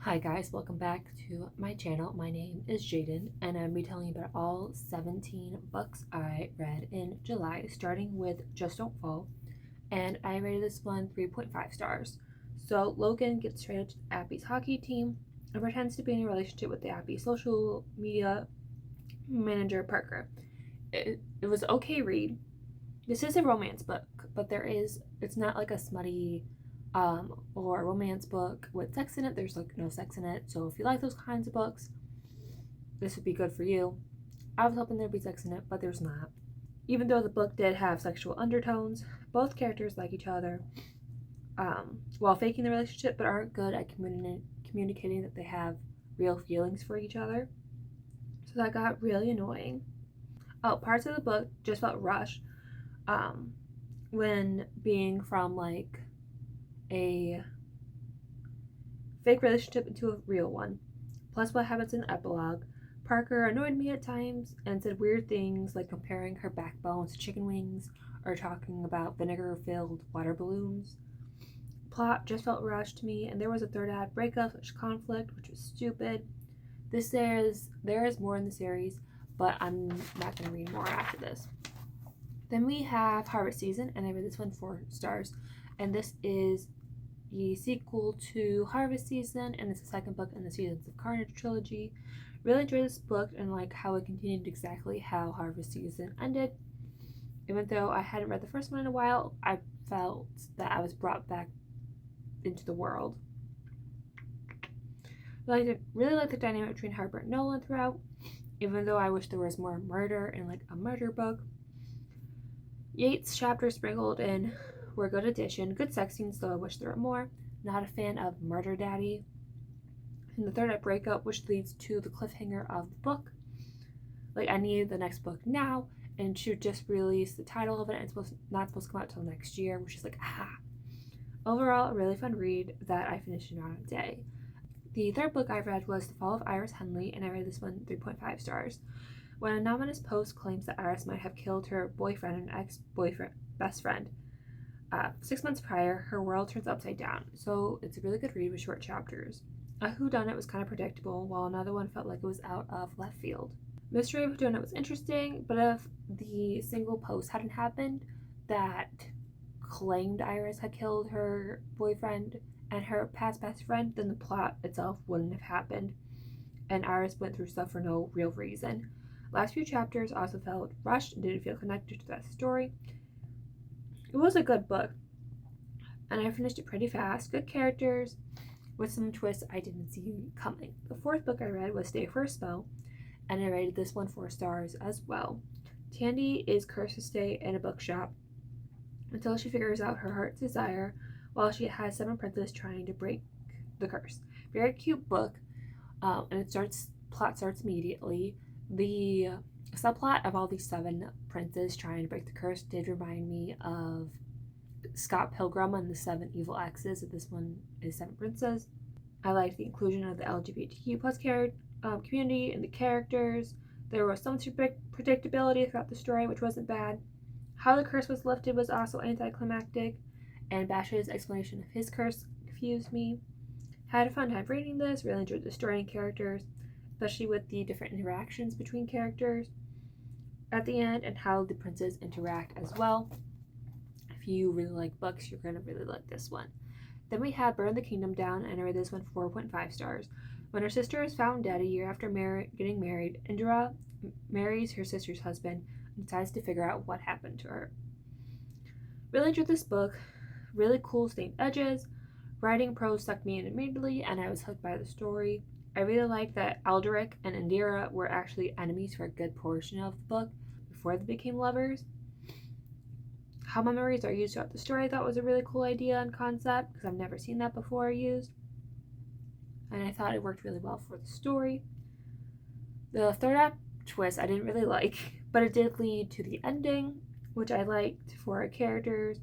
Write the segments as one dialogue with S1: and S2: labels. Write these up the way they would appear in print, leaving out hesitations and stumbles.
S1: Hi guys, welcome back to my channel. My name is Jaden and I'm be telling you about all 17 books I read in July, starting with Just Don't Fall, and I rated this one 3.5 stars. So Logan gets traded to Appy's hockey team and pretends to be in a relationship with the Appy social media manager Parker. It was an okay read. This is a romance book, but it's not like a smutty or a romance book with sex in it. There's like no sex in it. So if you like those kinds of books, this would be good for you. I was hoping there'd be sex in it, but there's not. Even though the book did have sexual undertones, both characters like each other while faking the relationship, but aren't good at communicating that they have real feelings for each other. So that got really annoying. Oh, parts of the book just felt rushed when being from like a fake relationship into a real one. Plus, what happens in the epilogue. Parker annoyed me at times and said weird things like comparing her backbone to chicken wings or talking about vinegar-filled water balloons. Plot just felt rushed to me, and there was a third act breakup/conflict, which was stupid. There is more in the series, but I'm not going to read more after this. Then we have Harvest Season, and I read this one 4 stars, and this is the sequel to Harvest Season, and it's the second book in the Seasons of Carnage trilogy. Really enjoyed this book and like how it continued exactly how Harvest Season ended. Even though I hadn't read the first one in a while, I felt that I was brought back into the world. Really liked the dynamic between Harper and Nolan throughout, even though I wish there was more murder in like a murder book. Yates chapters sprinkled in were a good addition. Good sex scenes, though I wish there were more. Not a fan of Murder Daddy. And the third act breakup, which leads to the cliffhanger of the book. Like, I needed the next book now, and she just released the title of it, and it's not supposed to come out till next year, which is like, ah. Overall, a really fun read that I finished in around a day. The third book I read was The Fall of Iris Henley, and I rated this one 3.5 stars. When an anonymous post claims that Iris might have killed her boyfriend and ex-boyfriend best friend 6 months prior, her world turns upside down. So it's a really good read with short chapters. A whodunit was kind of predictable, while another one felt like it was out of left field. Mystery of Whodunit was interesting, but if the single post hadn't happened that claimed Iris had killed her boyfriend and her past best friend, then the plot itself wouldn't have happened, and Iris went through stuff for no real reason. Last few chapters also felt rushed and didn't feel connected to that story. It was a good book, and I finished it pretty fast. Good characters, with some twists I didn't see coming. The fourth book I read was Stay for a Spell, and I rated this one 4 stars as well. Tandy is cursed to stay in a bookshop until she figures out her heart's desire, while she has 7 princes trying to break the curse. Very cute book, and plot starts immediately. The subplot of all these 7 princes trying to break the curse did remind me of Scott Pilgrim and the 7 Evil Exes. This one is 7 princes. I liked the inclusion of the LGBTQ plus community and the characters. There was some predictability throughout the story, which wasn't bad. How the curse was lifted was also anticlimactic, and Bash's explanation of his curse confused me. Had a fun time reading this. Really enjoyed the story and characters, especially with the different interactions between characters at the end and how the princes interact as well. If you really like books, you're going to really like this one. Then we have Burn the Kingdom Down, and I rated this one 4.5 stars. When her sister is found dead a year after getting married, Indra marries her sister's husband and decides to figure out what happened to her. Really enjoyed this book. Really cool stained edges. Writing prose stuck me in immediately, and I was hooked by the story. I really liked that Alderic and Indira were actually enemies for a good portion of the book before they became lovers. How memories are used throughout the story I thought was a really cool idea and concept, because I've never seen that before used, and I thought it worked really well for the story. The third act twist I didn't really like, but it did lead to the ending, which I liked for our characters.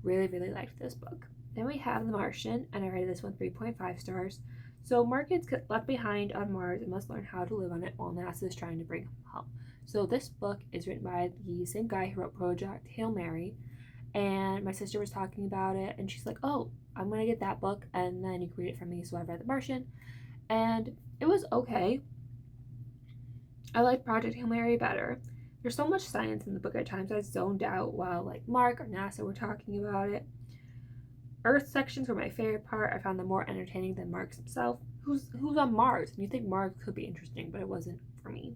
S1: Really liked this book. Then we have The Martian, and I rated this one 3.5 stars. So Mark gets left behind on Mars and must learn how to live on it while NASA is trying to bring him home. So this book is written by the same guy who wrote Project Hail Mary, and my sister was talking about it, and she's like, oh, I'm going to get that book, and then you can read it from me. So I read The Martian, and it was okay. I liked Project Hail Mary better. There's so much science in the book at times I zoned out while like Mark or NASA were talking about it. Earth sections were my favorite part. I found them more entertaining than Mark's himself. Who's on Mars? And you think Mars could be interesting, but it wasn't for me.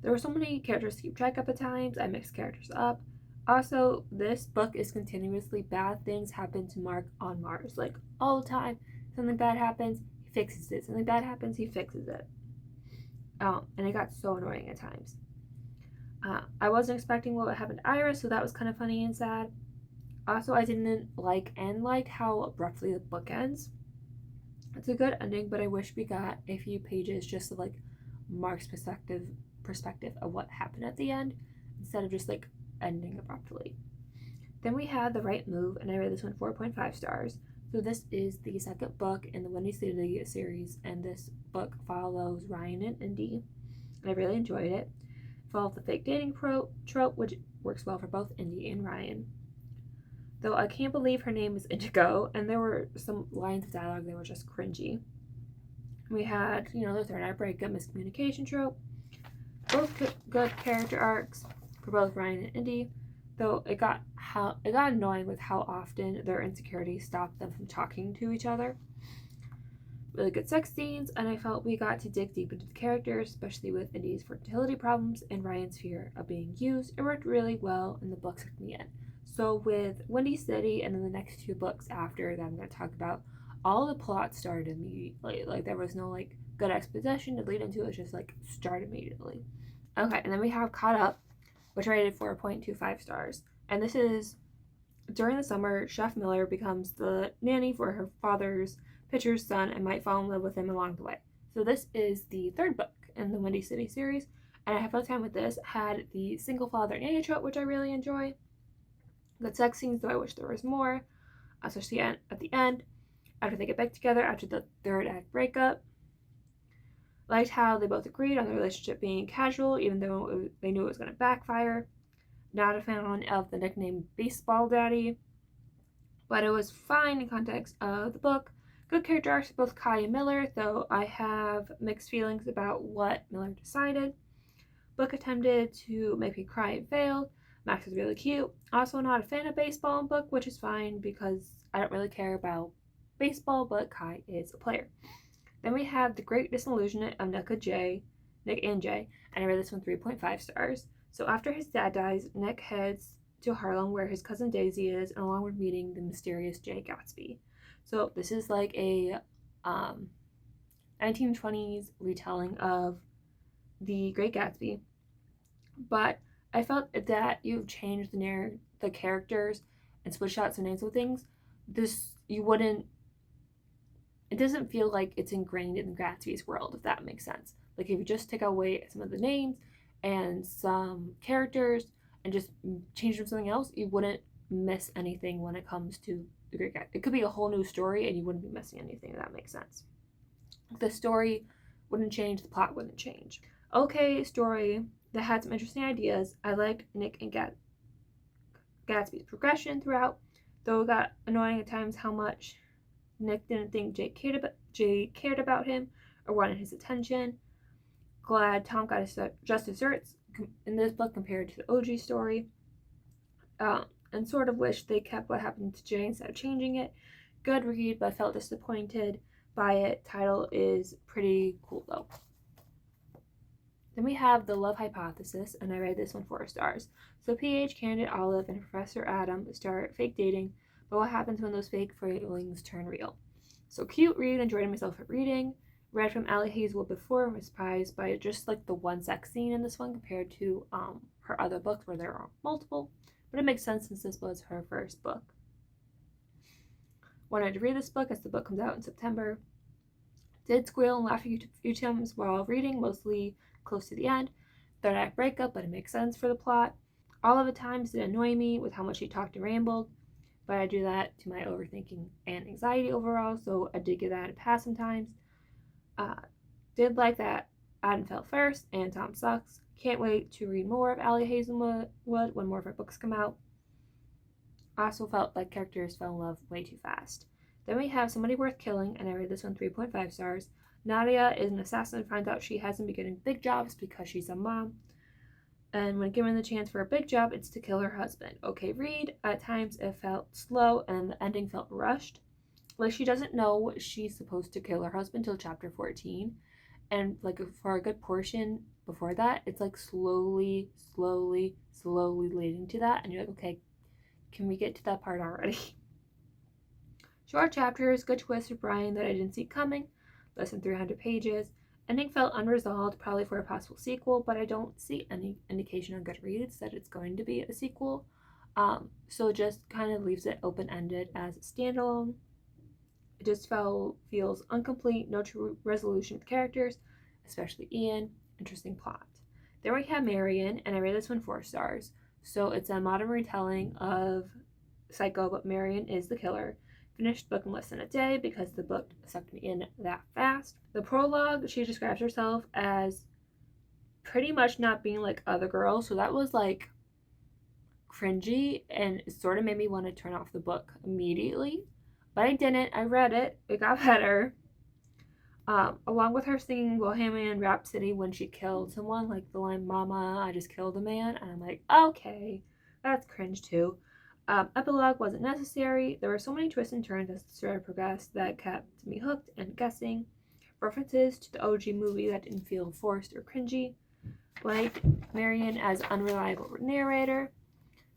S1: There were so many characters to keep track of at times. I mixed characters up. Also, this book is continuously bad things happen to Mark on Mars. Like all the time. Something bad happens, he fixes it. Something bad happens, he fixes it. And it got so annoying at times. I wasn't expecting what would happen to Iris, so that was kind of funny and sad. Also, I didn't like how abruptly the book ends. It's a good ending, but I wish we got a few pages just of like Mark's perspective of what happened at the end instead of just like ending abruptly. Then we had The Right Move, and I rated this one 4.5 stars. So this is the second book in the Windy City series, and this book follows Ryan and Indy, and I really enjoyed it. It followed the fake dating trope, which works well for both Indy and Ryan. Though I can't believe her name is Indigo, and there were some lines of dialogue that were just cringy. We had, the third act breakup, miscommunication trope, both good character arcs for both Ryan and Indy, though it got annoying with how often their insecurities stopped them from talking to each other. Really good sex scenes, and I felt we got to dig deep into the characters, especially with Indy's fertility problems and Ryan's fear of being used. It worked really well, and the book took me in. So with Windy City and then the next two books after that I'm going to talk about, all the plot started immediately. Like there was no like good exposition to lead into it. It was just like start immediately. Okay, and then we have Caught Up, which I rated 4.25 stars. And this is during the summer, Chef Miller becomes the nanny for her father's pitcher's son and might fall in love with him along the way. So this is the third book in the Windy City series, and I had fun time with this. Had the single father nanny trope, which I really enjoy. Good sex scenes, though I wish there was more, especially at the end, after they get back together after the third act breakup. Liked how they both agreed on the relationship being casual, even though they knew it was going to backfire. Not a fan of the nickname Baseball Daddy, but it was fine in context of the book. Good character arcs for both Kai and Miller, though I have mixed feelings about what Miller decided. Book attempted to make me cry and failed. Max is really cute. Also not a fan of baseball in book, which is fine because I don't really care about baseball, but Kai is a player. Then we have The Great Disillusionment of Nick and Jay, and I rated this one 3.5 stars. So after his dad dies, Nick heads to Harlem where his cousin Daisy is, and along with meeting the mysterious Jay Gatsby. So this is like a 1920s retelling of The Great Gatsby, but I felt that you've changed the characters and switched out some names of things. It doesn't feel like it's ingrained in Gatsby's world, if that makes sense. Like if you just take away some of the names and some characters and just change them to something else, you wouldn't miss anything when it comes to the Great Gatsby. It could be a whole new story and you wouldn't be missing anything, if that makes sense. The story wouldn't change, the plot wouldn't change. Okay, story that had some interesting ideas. I liked Nick and Gatsby's progression throughout, though it got annoying at times how much Nick didn't think Jay cared about him or wanted his attention. Glad Tom got his just desserts in this book compared to the OG story. And sort of wish they kept what happened to Jay instead of changing it. Good read, but felt disappointed by it. Title is pretty cool though. Then we have The Love Hypothesis, and I rated this one 4 stars. So PH, candidate Olive, and Professor Adam start fake dating, but what happens when those fake feelings turn real? So cute read, enjoyed myself at reading. Read from Allie Hazelwood before, was surprised by just like the one sex scene in this one compared to her other books where there are multiple, but it makes sense since this was her first book. Wanted to read this book as the book comes out in September. Did squeal and laugh a few times while reading, mostly close to the end. Third act breakup, but it makes sense for the plot. All of the times did annoy me with how much she talked and rambled, but I do that to my overthinking and anxiety overall, so I did give that a pass sometimes. Did like that Adam fell first and Tom sucks. Can't wait to read more of Allie Hazelwood when more of her books come out. Also felt like characters fell in love way too fast. Then we have Somebody Worth Killing, and I rate this one 3.5 stars. Nadia is an assassin and finds out she hasn't been getting big jobs because she's a mom. And when given the chance for a big job, it's to kill her husband. Okay, read. At times it felt slow and the ending felt rushed. Like she doesn't know she's supposed to kill her husband till chapter 14. And like for a good portion before that, it's like slowly leading to that. And you're like, okay, can we get to that part already? Short chapters, good twist for Brian that I didn't see coming. Less than 300 pages. Ending felt unresolved, probably for a possible sequel, but I don't see any indication on Goodreads that it's going to be a sequel. So it just kind of leaves it open-ended as a standalone. It just feels incomplete, no true resolution with characters, especially Ian. Interesting plot. Then we have Marion, and I rate this one 4 stars. So it's a modern retelling of Psycho, but Marion is the killer. Finished the book in less than a day because the book sucked me in that fast. The prologue, she describes herself as pretty much not being like other girls, so that was like cringy and it sort of made me want to turn off the book immediately. But I didn't. I read it. It got better. Along with her singing Bohemian Rhapsody when she killed someone, like the line, "Mama, I just killed a man," and I'm like, okay, that's cringe too. Epilogue wasn't necessary. There were so many twists and turns as the story progressed that kept me hooked and guessing. References to the OG movie that didn't feel forced or cringy. Like Marion as unreliable narrator,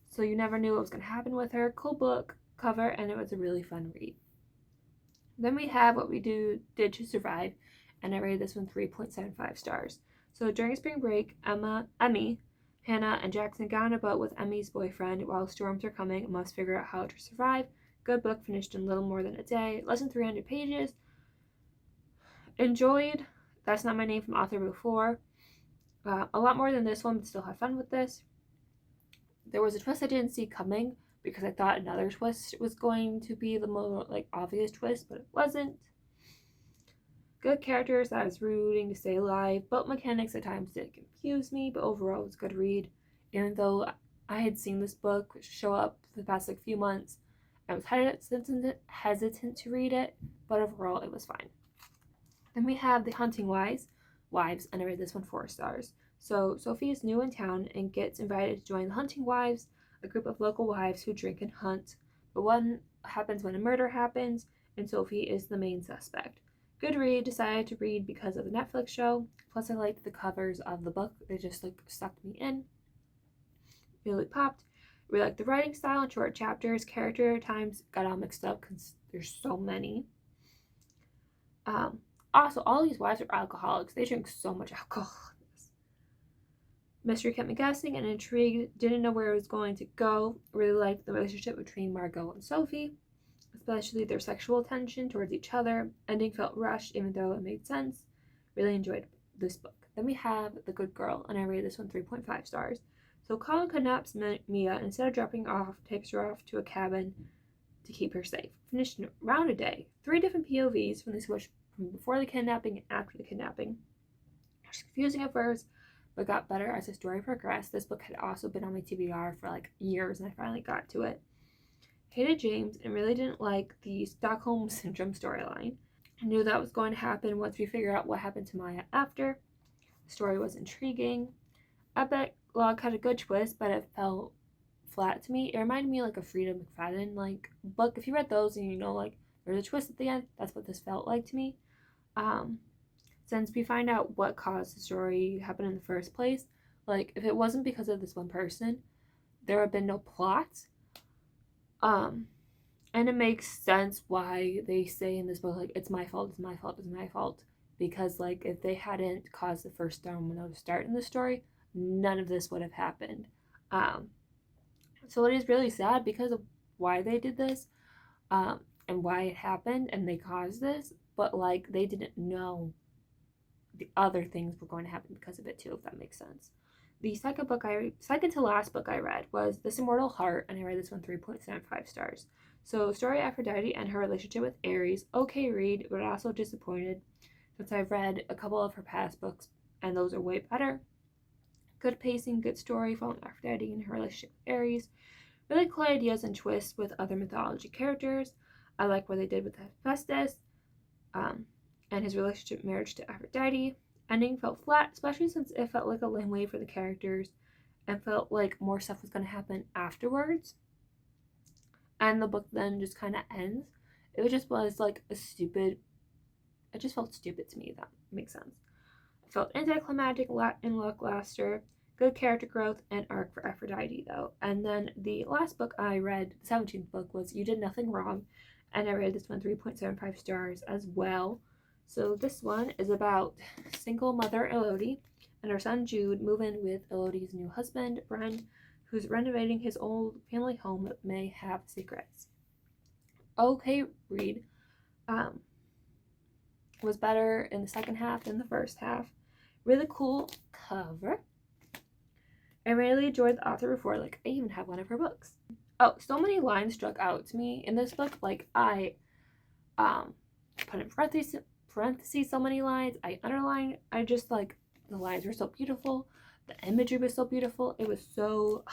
S1: so you never knew what was going to happen with her. Cool book cover, and it was a really fun read. Then we have What We Did to Survive, and I rated this one 3.75 stars. So during spring break, Emmy, Hannah, and Jackson got on a boat with Emmy's boyfriend while storms are coming and must figure out how to survive. Good book, finished in little more than a day. Less than 300 pages. Enjoyed. That's Not My Name from Author Before. A lot more than this one, but still had fun with this. There was a twist I didn't see coming because I thought another twist was going to be the more like obvious twist, but it wasn't. Good characters that I was rooting to stay alive. Boat mechanics at times did confuse me, but overall it was a good read. Even though I had seen this book show up for the past few months, I was hesitant to read it, but overall it was fine. Then we have The Hunting Wives, and I rated this one 4 stars. So Sophie is new in town and gets invited to join the Hunting Wives, a group of local wives who drink and hunt. But what happens when a murder happens, and Sophie is the main suspect. Good read, decided to read because of the Netflix show. Plus I liked the covers of the book. They just sucked me in. Really popped. Really liked the writing style and short chapters. Character times got all mixed up because there's so many. Also, all these wives are alcoholics. They drink so much alcohol. Mystery kept me guessing and intrigued. Didn't know where it was going to go. Really liked the relationship between Margot and Sophie, especially their sexual tension towards each other. Ending felt rushed, even though it made sense. Really enjoyed this book. Then we have The Good Girl, and I rated this one 3.5 stars. So Colin kidnaps Mia, and instead of dropping off, takes her off to a cabin to keep her safe. Finished in around a day. 3 different POVs from the switch from before the kidnapping and after the kidnapping. It was confusing at first, but got better as the story progressed. This book had also been on my TBR for years, and I finally got to it. Hated James and really didn't like the Stockholm Syndrome storyline. I knew that was going to happen once we figured out what happened to Maya after. The story was intriguing. Epilogue had a good twist, but it felt flat to me. It reminded me of Frida McFadden book. If you read those and there's a twist at the end, that's what this felt like to me. Since we find out what caused the story to happen in the first place, if it wasn't because of this one person, there would have been no plot. And it makes sense why they say in this book, it's my fault, it's my fault, it's my fault. Because, if they hadn't caused the first domino to start in the story, none of this would have happened. So it is really sad because of why they did this, and why it happened, and they caused this, but, they didn't know the other things were going to happen because of it, too, if that makes sense. The second to last book I read was This Immortal Heart, and I read this one 3.75 stars. So, story Aphrodite and her relationship with Ares, okay read, but also disappointed since I've read a couple of her past books, and those are way better. Good pacing, good story following Aphrodite and her relationship with Ares. Really cool ideas and twists with other mythology characters. I like what they did with Hephaestus, and his relationship marriage to Aphrodite. Ending felt flat, especially since it felt like a lame way for the characters and felt like more stuff was going to happen afterwards. And the book then just kind of ends. It just was like a stupid, it just felt stupid to me, if that makes sense. It felt anticlimactic and lackluster. Good character growth and arc for Aphrodite, though. And then the last book I read, the 17th book, was You Did Nothing Wrong. And I rated this one 3.75 stars as well. So this one is about single mother Elodie and her son Jude move in with Elodie's new husband, Bren, who's renovating his old family home that may have secrets. Okay, read. Was better in the second half than the first half. Really cool cover. I really enjoyed the author before, like I even have one of her books. Oh, so many lines struck out to me in this book. Like I put in parentheses so many lines. I underlined. I just like the lines were so beautiful. The imagery was so beautiful. It was so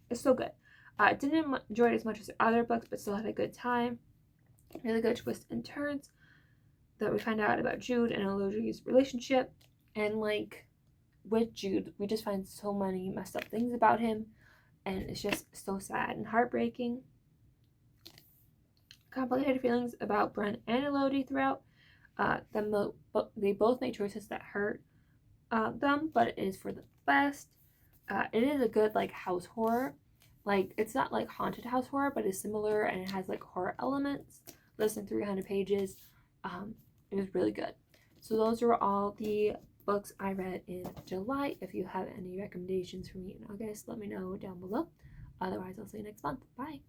S1: it's so good. I didn't enjoy it as much as the other books, but still had a good time. Really good twists and turns that we find out about Jude and Elodie's relationship, and like with Jude, we just find so many messed up things about him, and it's just so sad and heartbreaking. Complicated feelings about Bren and Elodie throughout. They both make choices that hurt them, but it is for the best. It is a good like house horror. Like it's not like haunted house horror, but it's similar and it has like horror elements. Less than 300 pages. It was really good. So those were all the books I read in July. If you have any recommendations for me in August, let me know down below. Otherwise, I'll see you next month. Bye.